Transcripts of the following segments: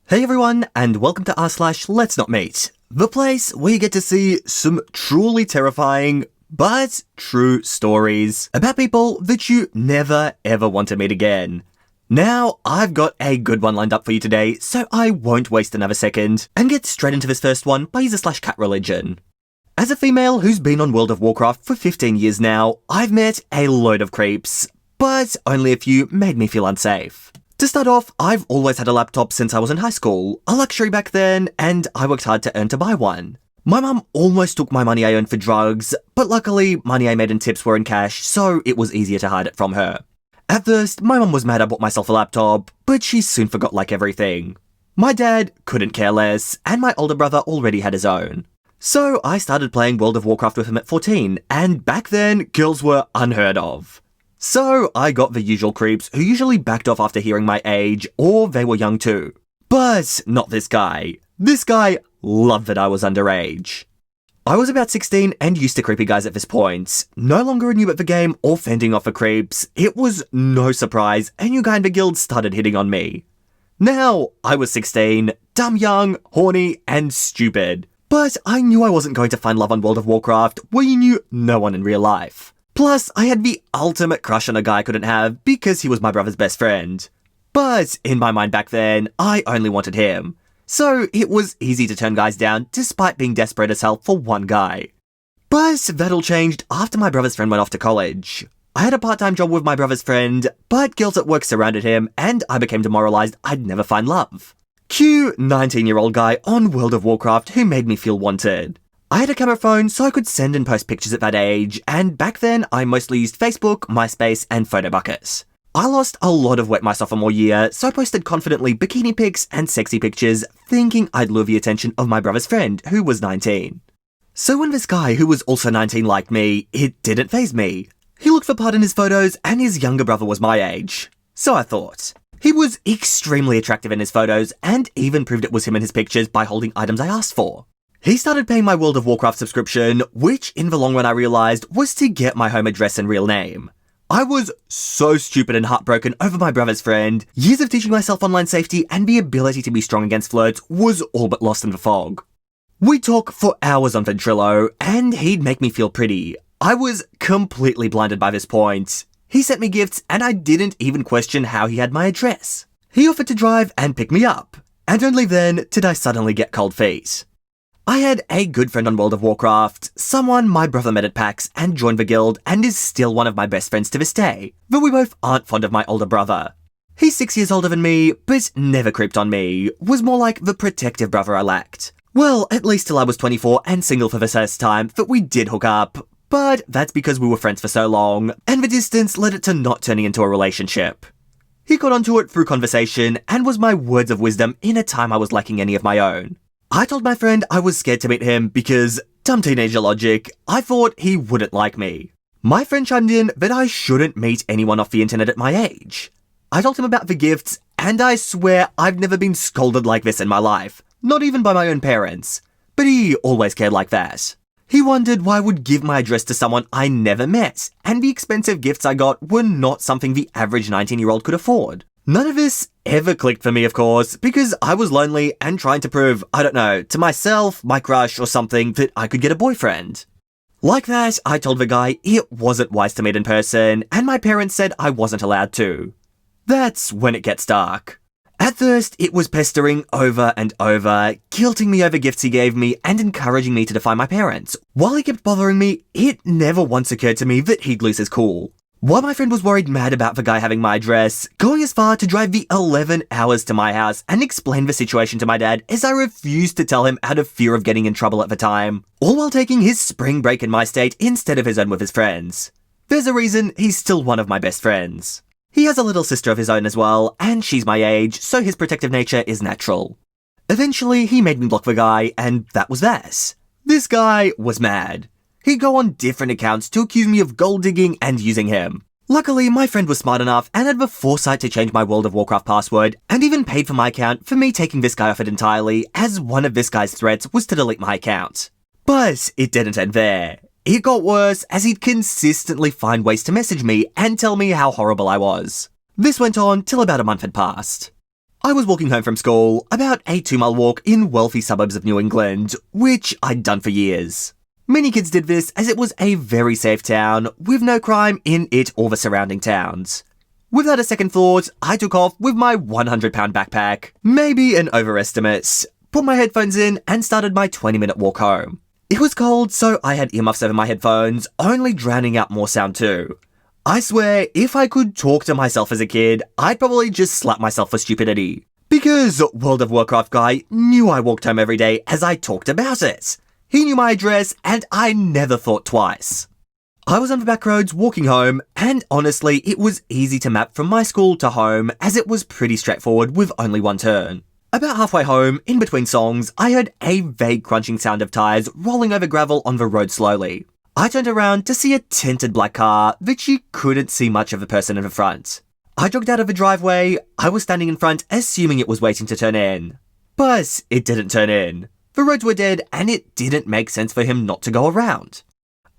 Hey everyone, and welcome to r/LetsNotMeet, the place where you get to see some truly terrifying, but true stories about people that you never ever want to meet again. Now, I've got a good one lined up for you today, so I won't waste another second, and get straight into this first one by user/cat religion. As a female who's been on World of Warcraft for 15 years now, I've met a load of creeps, but only a few made me feel unsafe. To start off, I've always had a laptop since I was in high school, a luxury back then, and I worked hard to earn to buy one. My mum almost took my money I earned for drugs, but luckily money I made in tips were in cash, so it was easier to hide it from her. At first, my mum was mad I bought myself a laptop, but she soon forgot like everything. My dad couldn't care less, and my older brother already had his own. So I started playing World of Warcraft with him at 14, and back then, girls were unheard of. So I got the usual creeps who usually backed off after hearing my age, or they were young too. But not this guy. This guy loved that I was underage. I was about 16 and used to creepy guys at this point. No longer new at the game or fending off the creeps, it was no surprise a new guy in the guild started hitting on me. Now, I was 16, dumb young, horny, and stupid. But I knew I wasn't going to find love on World of Warcraft, where you knew no one in real life. Plus, I had the ultimate crush on a guy I couldn't have because he was my brother's best friend. But in my mind back then, I only wanted him. So it was easy to turn guys down despite being desperate as hell for one guy. But that all changed after my brother's friend went off to college. I had a part-time job with my brother's friend, but girls at work surrounded him and I became demoralized I'd never find love. Cue 19-year-old guy on World of Warcraft who made me feel wanted. I had a camera phone so I could send and post pictures at that age, and back then I mostly used Facebook, MySpace, and Photobuckets. I lost a lot of weight my sophomore year, so I posted confidently bikini pics and sexy pictures, thinking I'd lure the attention of my brother's friend, who was 19. So when this guy who was also 19 liked me, it didn't faze me. He looked the part in his photos, and his younger brother was my age. So I thought. He was extremely attractive in his photos, and even proved it was him in his pictures by holding items I asked for. He started paying my World of Warcraft subscription, which in the long run I realised was to get my home address and real name. I was so stupid and heartbroken over my brother's friend. Years of teaching myself online safety and the ability to be strong against flirts was all but lost in the fog. We'd talk for hours on Ventrilo, and he'd make me feel pretty. I was completely blinded by this point. He sent me gifts, and I didn't even question how he had my address. He offered to drive and pick me up, and only then did I suddenly get cold feet. I had a good friend on World of Warcraft, someone my brother met at PAX and joined the guild and is still one of my best friends to this day, though we both aren't fond of my older brother. He's 6 years older than me, but never creeped on me, was more like the protective brother I lacked. Well, at least till I was 24 and single for the first time that we did hook up, but that's because we were friends for so long, and the distance led it to not turning into a relationship. He got onto it through conversation and was my words of wisdom in a time I was lacking any of my own. I told my friend I was scared to meet him because, dumb teenager logic, I thought he wouldn't like me. My friend chimed in that I shouldn't meet anyone off the internet at my age. I told him about the gifts, and I swear I've never been scolded like this in my life, not even by my own parents. But he always cared like that. He wondered why I would give my address to someone I never met, and the expensive gifts I got were not something the average 19-year-old could afford. None of this ever clicked for me, of course, because I was lonely and trying to prove, I don't know, to myself, my crush, or something that I could get a boyfriend. Like that, I told the guy it wasn't wise to meet in person, and my parents said I wasn't allowed to. That's when it gets dark. At first, it was pestering over and over, guilting me over gifts he gave me and encouraging me to defy my parents. While he kept bothering me, it never once occurred to me that he'd lose his cool. While my friend was worried mad about the guy having my address, going as far to drive the 11 hours to my house and explain the situation to my dad as I refused to tell him out of fear of getting in trouble at the time, all while taking his spring break in my state instead of his own with his friends. There's a reason he's still one of my best friends. He has a little sister of his own as well, and she's my age, so his protective nature is natural. Eventually, he made me block the guy, and that was that. This guy was mad. He'd go on different accounts to accuse me of gold digging and using him. Luckily, my friend was smart enough and had the foresight to change my World of Warcraft password, and even paid for my account for me taking this guy off it entirely, as one of this guy's threats was to delete my account. But it didn't end there. It got worse as he'd consistently find ways to message me and tell me how horrible I was. This went on till about a month had passed. I was walking home from school, about a 2-mile walk in wealthy suburbs of New England, which I'd done for years. Many kids did this as it was a very safe town, with no crime in it or the surrounding towns. Without a second thought, I took off with my 100-pound backpack, maybe an overestimate, put my headphones in and started my 20-minute walk home. It was cold, so I had earmuffs over my headphones, only drowning out more sound too. I swear, if I could talk to myself as a kid, I'd probably just slap myself for stupidity. Because World of Warcraft guy knew I walked home every day as I talked about it. He knew my address, and I never thought twice. I was on the back roads walking home, and honestly, it was easy to map from my school to home as it was pretty straightforward with only one turn. About halfway home, in between songs, I heard a vague crunching sound of tyres rolling over gravel on the road slowly. I turned around to see a tinted black car that you couldn't see much of the person in the front. I jogged out of the driveway. I was standing in front, assuming it was waiting to turn in. But it didn't turn in. The roads were dead, and it didn't make sense for him not to go around.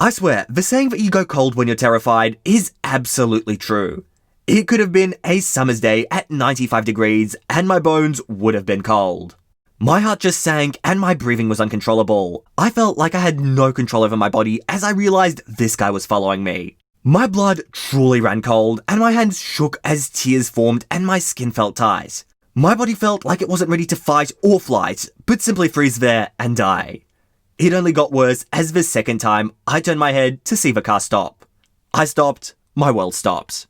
I swear, the saying that you go cold when you're terrified is absolutely true. It could have been a summer's day at 95 degrees, and my bones would have been cold. My heart just sank, and my breathing was uncontrollable. I felt like I had no control over my body as I realized this guy was following me. My blood truly ran cold, and my hands shook as tears formed and my skin felt tight. My body felt like it wasn't ready to fight or flight, but simply freeze there and die. It only got worse as the second time I turned my head to see the car stop. I stopped, my world stopped.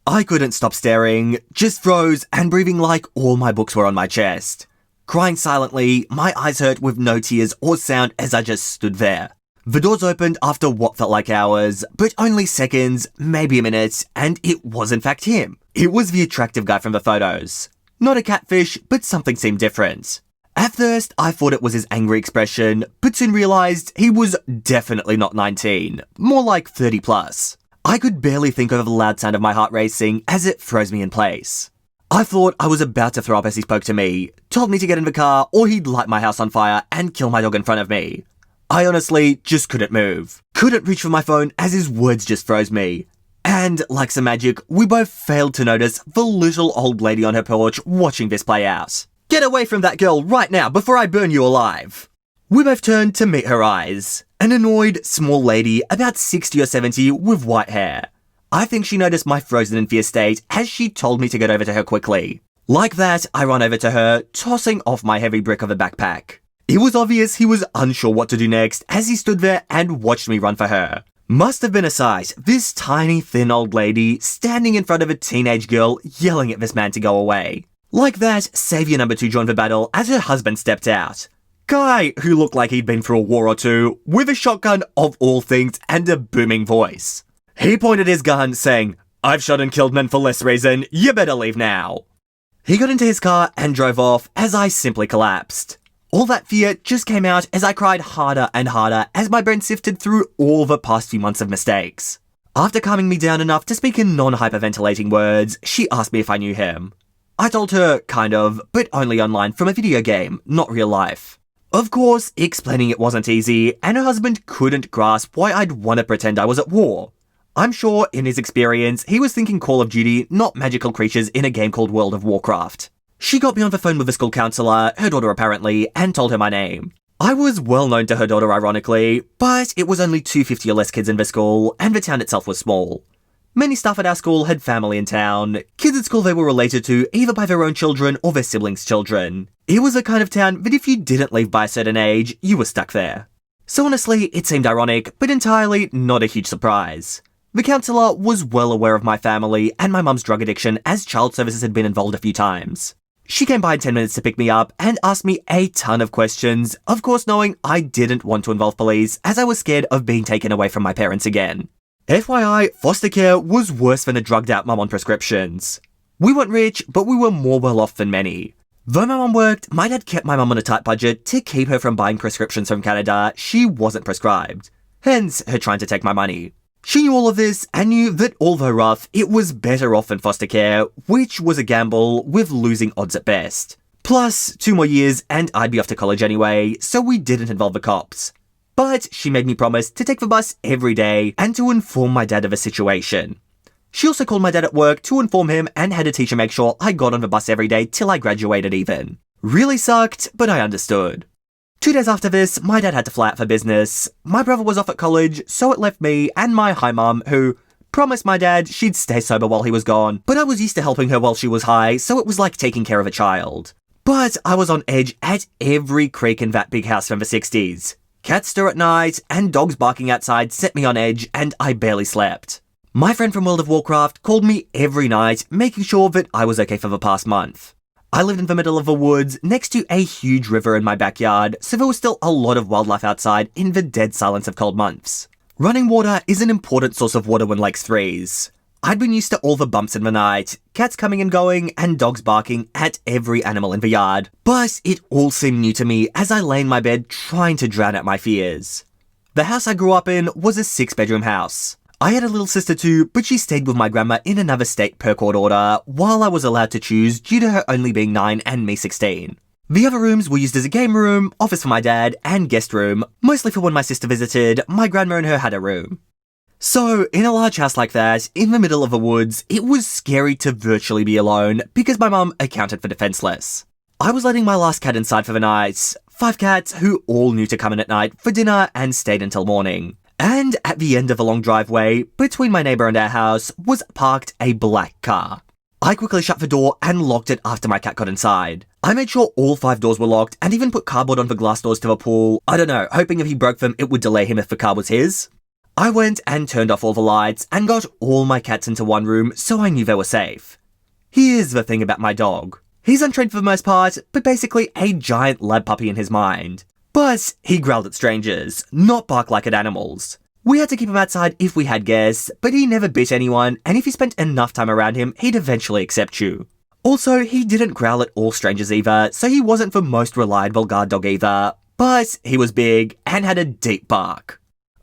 I couldn't stop staring, just froze and breathing like all my books were on my chest. Crying silently, my eyes hurt with no tears or sound as I just stood there. The doors opened after what felt like hours, but only seconds, maybe a minute, and it was in fact him. It was the attractive guy from the photos. Not a catfish, but something seemed different. At first, I thought it was his angry expression, but soon realized he was definitely not 19, more like 30 plus. I could barely think over the loud sound of my heart racing as it froze me in place. I thought I was about to throw up as he spoke to me, told me to get in the car or he'd light my house on fire and kill my dog in front of me. I honestly just couldn't move. Couldn't reach for my phone as his words just froze me. And, like some magic, we both failed to notice the little old lady on her porch watching this play out. Get away from that girl right now before I burn you alive. We both turned to meet her eyes. An annoyed, small lady, about 60 or 70, with white hair. I think she noticed my frozen in fear state as she told me to get over to her quickly. Like that, I ran over to her, tossing off my heavy brick of a backpack. It was obvious he was unsure what to do next as he stood there and watched me run for her. Must have been a sight, this tiny, thin old lady standing in front of a teenage girl yelling at this man to go away. Like that, Saviour number 2 joined the battle as her husband stepped out. Guy who looked like he'd been through a war or two, with a shotgun of all things and a booming voice. He pointed his gun, saying, "I've shot and killed men for less reason, you better leave now." He got into his car and drove off as I simply collapsed. All that fear just came out as I cried harder and harder as my brain sifted through all the past few months of mistakes. After calming me down enough to speak in non-hyperventilating words, she asked me if I knew him. I told her, kind of, but only online from a video game, not real life. Of course, explaining it wasn't easy, and her husband couldn't grasp why I'd want to pretend I was at war. I'm sure, in his experience, he was thinking Call of Duty, not magical creatures in a game called World of Warcraft. She got me on the phone with the school counsellor, her daughter apparently, and told her my name. I was well known to her daughter ironically, but it was only 250 or less kids in the school, and the town itself was small. Many staff at our school had family in town, kids at school they were related to either by their own children or their siblings' children. It was a kind of town that if you didn't leave by a certain age, you were stuck there. So honestly, it seemed ironic, but entirely not a huge surprise. The counsellor was well aware of my family and my mum's drug addiction as child services had been involved a few times. She came by in 10 minutes to pick me up and asked me a ton of questions, of course knowing I didn't want to involve police as I was scared of being taken away from my parents again. FYI, foster care was worse than a drugged out mum on prescriptions. We weren't rich, but we were more well off than many. Though my mum worked, my dad kept my mum on a tight budget to keep her from buying prescriptions from Canada she wasn't prescribed. Hence, her trying to take my money. She knew all of this and knew that although rough, it was better off in foster care, which was a gamble with losing odds at best. Plus, 2 more years and I'd be off to college anyway, so we didn't involve the cops. But she made me promise to take the bus every day and to inform my dad of the situation. She also called my dad at work to inform him and had a teacher make sure I got on the bus every day till I graduated even. Really sucked, but I understood. 2 days after this, my dad had to fly out for business. My brother was off at college, so it left me and my high mum, who promised my dad she'd stay sober while he was gone, but I was used to helping her while she was high, so it was like taking care of a child. But I was on edge at every creak in that big house from the 60s. Cats stir at night, and dogs barking outside set me on edge, and I barely slept. My friend from World of Warcraft called me every night, making sure that I was okay for the past month. I lived in the middle of the woods, next to a huge river in my backyard, so there was still a lot of wildlife outside in the dead silence of cold months. Running water is an important source of water when lakes freeze. I'd been used to all the bumps in the night, cats coming and going, and dogs barking at every animal in the yard, but it all seemed new to me as I lay in my bed trying to drown out my fears. The house I grew up in was a 6-bedroom house. I had a little sister too, but she stayed with my grandma in another state per court order, while I was allowed to choose due to her only being 9 and me 16. The other rooms were used as a game room, office for my dad, and guest room, mostly for when my sister visited. My grandma and her had a room. So, in a large house like that, in the middle of the woods, it was scary to virtually be alone because my mum accounted for defenseless. I was letting my last cat inside for the night, 5 cats who all knew to come in at night for dinner and stayed until morning. And at the end of the long driveway, between my neighbour and our house, was parked a black car. I quickly shut the door and locked it after my cat got inside. I made sure all 5 doors were locked and even put cardboard on the glass doors to the pool. I don't know, hoping if he broke them it would delay him if the car was his. I went and turned off all the lights and got all my cats into one room so I knew they were safe. Here's the thing about my dog. He's untrained for the most part, but basically a giant lab puppy in his mind. But he growled at strangers, not bark like at animals. We had to keep him outside if we had guests, but he never bit anyone, and if you spent enough time around him, he'd eventually accept you. Also, he didn't growl at all strangers either, so he wasn't the most reliable guard dog either, but he was big and had a deep bark.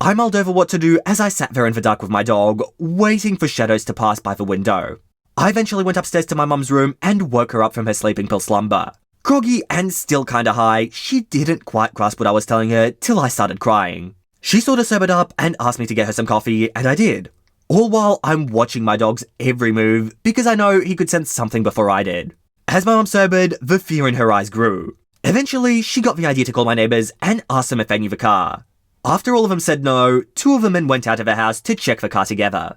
I mulled over what to do as I sat there in the dark with my dog, waiting for shadows to pass by the window. I eventually went upstairs to my mum's room and woke her up from her sleeping pill slumber. Groggy and still kinda high, she didn't quite grasp what I was telling her till I started crying. She sort of sobered up and asked me to get her some coffee, and I did. All while I'm watching my dog's every move because I know he could sense something before I did. As my mum sobered, the fear in her eyes grew. Eventually, she got the idea to call my neighbours and ask them if they knew the car. After all of them said no, 2 of the men went out of the house to check the car together.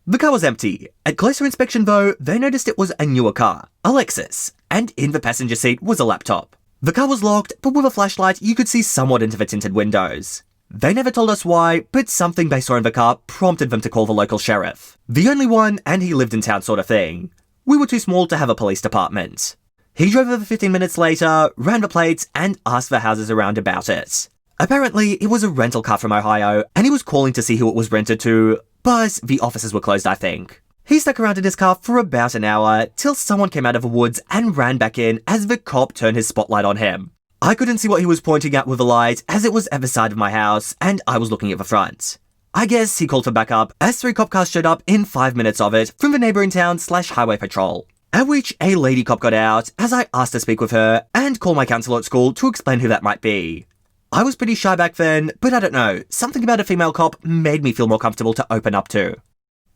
The car was empty. At closer inspection though, they noticed it was a newer car, a Lexus, and in the passenger seat was a laptop. The car was locked, but with a flashlight you could see somewhat into the tinted windows. They never told us why, but something they saw in the car prompted them to call the local sheriff. The only one, and he lived in town sort of thing. We were too small to have a police department. He drove over 15 minutes later, ran the plates, and asked the houses around about it. Apparently, it was a rental car from Ohio, and he was calling to see who it was rented to, but the offices were closed, I think. He stuck around in his car for about an hour, till someone came out of the woods and ran back in as the cop turned his spotlight on him. I couldn't see what he was pointing at with the light, as it was at the side of my house, and I was looking at the front. I guess he called for backup, as 3 cop cars showed up in 5 minutes of it from the neighbouring town/highway patrol. At which a lady cop got out, as I asked to speak with her, and call my counsellor at school to explain who that might be. I was pretty shy back then, but I don't know, something about a female cop made me feel more comfortable to open up to.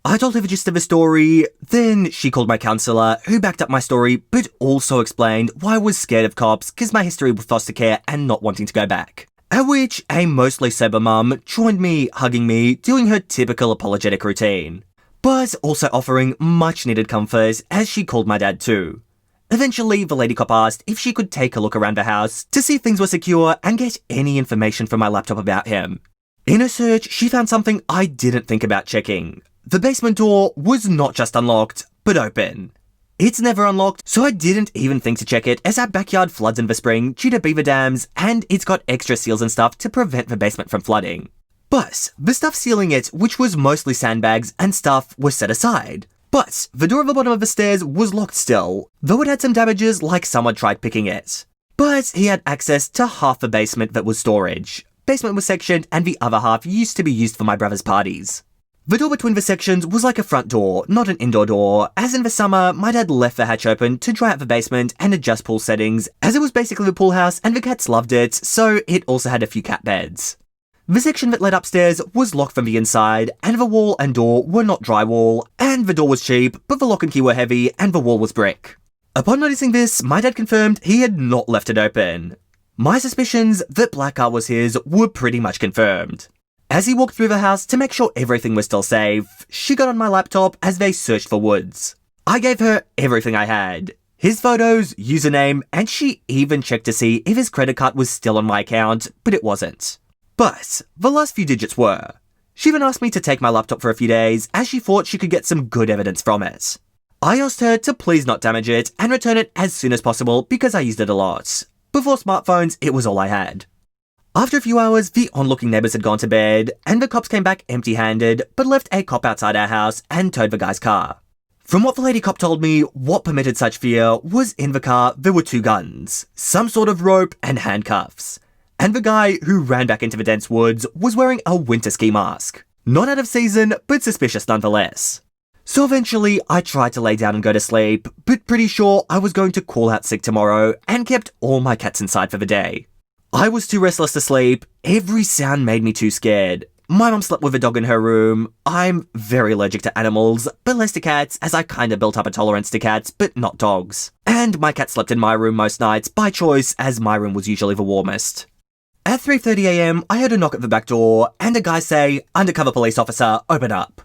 I told her the gist of the story, then she called my counsellor, who backed up my story, but also explained why I was scared of cops because my history with foster care and not wanting to go back. At which, a mostly sober mum joined me, hugging me, doing her typical apologetic routine, but also offering much needed comfort as she called my dad too. Eventually, the lady cop asked if she could take a look around the house to see if things were secure and get any information from my laptop about him. In her search, she found something I didn't think about checking. The basement door was not just unlocked, but open. It's never unlocked, so I didn't even think to check it as our backyard floods in the spring due to beaver dams, and it's got extra seals and stuff to prevent the basement from flooding. But the stuff sealing it, which was mostly sandbags and stuff, was set aside. But the door at the bottom of the stairs was locked still, though it had some damages like someone tried picking it. But he had access to half the basement that was storage. Basement was sectioned and the other half used to be used for my brother's parties. The door between the sections was like a front door, not an indoor door, as in the summer, my dad left the hatch open to dry out the basement and adjust pool settings, as it was basically the pool house and the cats loved it, so it also had a few cat beds. The section that led upstairs was locked from the inside, and the wall and door were not drywall, and the door was cheap, but the lock and key were heavy, and the wall was brick. Upon noticing this, my dad confirmed he had not left it open. My suspicions that Black Car was his were pretty much confirmed. As he walked through the house to make sure everything was still safe, she got on my laptop as they searched for Woods. I gave her everything I had. His photos, username, and she even checked to see if his credit card was still on my account, but it wasn't. But the last few digits were. She even asked me to take my laptop for a few days as she thought she could get some good evidence from it. I asked her to please not damage it and return it as soon as possible because I used it a lot. Before smartphones, it was all I had. After a few hours, the onlooking neighbours had gone to bed, and the cops came back empty-handed, but left a cop outside our house and towed the guy's car. From what the lady cop told me, what permitted such fear was in the car there were 2 guns, some sort of rope and handcuffs. And the guy who ran back into the dense woods was wearing a winter ski mask. Not out of season, but suspicious nonetheless. So eventually, I tried to lay down and go to sleep, but pretty sure I was going to call out sick tomorrow and kept all my cats inside for the day. I was too restless to sleep, every sound made me too scared. My mum slept with a dog in her room. I'm very allergic to animals, but less to cats as I kinda built up a tolerance to cats, but not dogs. And my cat slept in my room most nights by choice as my room was usually the warmest. At 3:30 AM, I heard a knock at the back door and a guy say, "Undercover police officer, open up."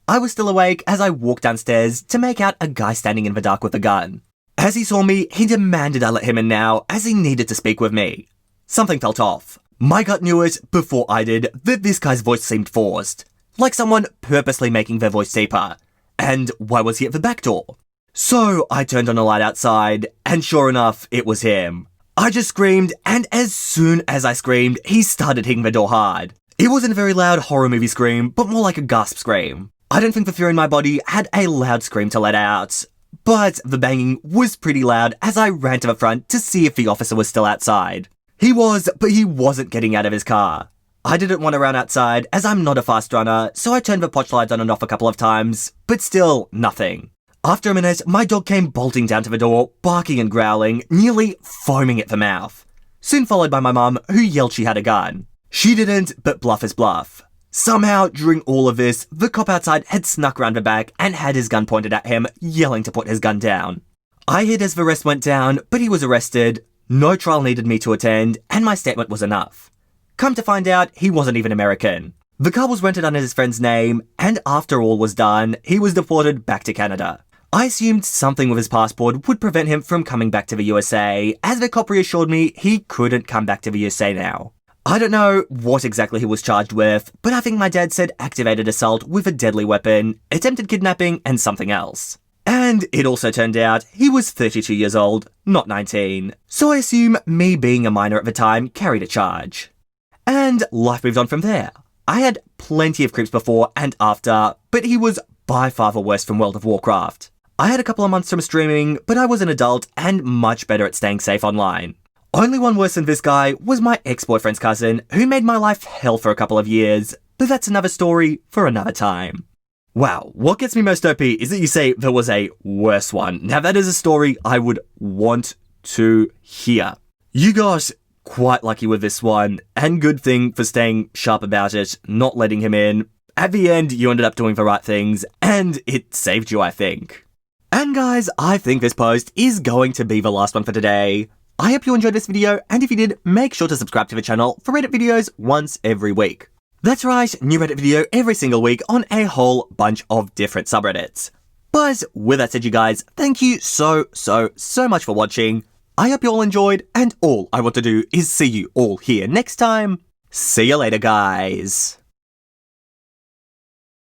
I was still awake as I walked downstairs to make out a guy standing in the dark with a gun. As he saw me, he demanded I let him in now as he needed to speak with me. Something felt off. My gut knew it before I did that this guy's voice seemed forced, like someone purposely making their voice deeper. And why was he at the back door? So I turned on a light outside, and sure enough, it was him. I just screamed, and as soon as I screamed, he started hitting the door hard. It wasn't a very loud horror movie scream, but more like a gasp scream. I don't think the fear in my body had a loud scream to let out, but the banging was pretty loud as I ran to the front to see if the officer was still outside. He was, but he wasn't getting out of his car. I didn't want to run outside as I'm not a fast runner, so I turned the porch lights on and off a couple of times, but still nothing. After a minute, my dog came bolting down to the door, barking and growling, nearly foaming at the mouth. Soon followed by my mum, who yelled she had a gun. She didn't, but bluff is bluff. Somehow, during all of this, the cop outside had snuck round the back and had his gun pointed at him, yelling to put his gun down. I hid as the rest went down, but he was arrested, no trial needed me to attend, and my statement was enough. Come to find out, he wasn't even American. The car was rented under his friend's name, and after all was done, he was deported back to Canada. I assumed something with his passport would prevent him from coming back to the USA, as the cop reassured me he couldn't come back to the USA now. I don't know what exactly he was charged with, but I think my dad said aggravated assault with a deadly weapon, attempted kidnapping, and something else. And it also turned out he was 32 years old, not 19, so I assume me being a minor at the time carried a charge. And life moved on from there. I had plenty of creeps before and after, but he was by far the worst from World of Warcraft. I had a couple of months from streaming, but I was an adult and much better at staying safe online. Only one worse than this guy was my ex-boyfriend's cousin, who made my life hell for a couple of years, but that's another story for another time. Wow, what gets me most OP is that you say there was a worse one. Now that is a story I would want to hear. You got quite lucky with this one, and good thing for staying sharp about it, not letting him in. At the end, you ended up doing the right things, and it saved you, I think. And guys, I think this post is going to be the last one for today. I hope you enjoyed this video, and if you did, make sure to subscribe to the channel for Reddit videos once every week. That's right, new Reddit video every single week on a whole bunch of different subreddits. But with that said, you guys, thank you so much for watching. I hope you all enjoyed, and all I want to do is see you all here next time. See you later, guys.